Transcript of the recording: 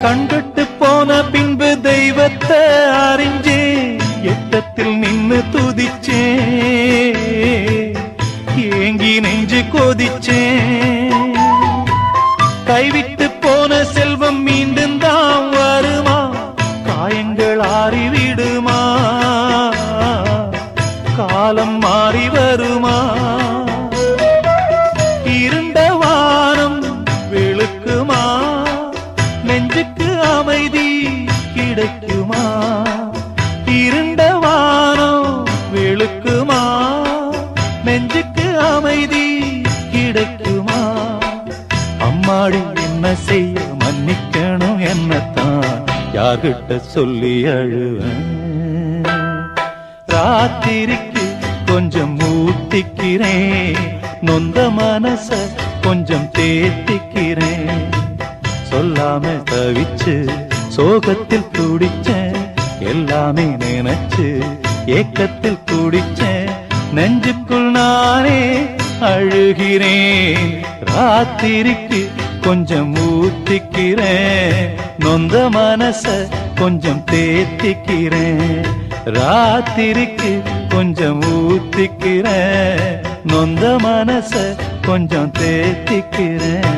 கண்கட்டு போன பின்பு தெய்வத்தை அறிஞ்சே எட்டத்தில் நின்னு துதிச்சே ஏங்கி நெஞ்சு கொதிச்சே கைவிட்டு போன செல்வம் மீண்டும் தான் வருமா காயங்கள் ஆறிவிடுமா காலம் மாறி வருமா இருண்ட வானம் வெளுக்குமா நெஞ்சுக்கு அமைதி கிடைக்குமா இருண்ட வானம் வெளுக்குமா நெஞ்சுக்கு அமைதி கிடைக்குமா அம்மாடி என்ன செய்ய மன்னிக்கணும் என்னத்தான் யார்கிட்ட சொல்லி அழுவேன் ராத்திரிக்கு கொஞ்சம் ஊத்திக்கிறேன் நொந்த மனச கொஞ்சம் தேத்திக்கிறேன் சொல்லாம தவிச்சு சோகத்தில் துடிச்சேன் எல்லாமே நினைச்சு ஏக்கத்தில் துடிச்சேன் நெஞ்சுக்குள் நானே அழுகிறேன் ராத்திரிக்கு கொஞ்சம் ஊத்திக்கிறேன் நொந்த மனச கொஞ்சம் தேத்திக்கிறேன் ராத்திரிக்கு கொஞ்சம் ஊத்திக்கிறேன் நொந்த மனச கொஞ்சம் தேத்திக்கிறேன்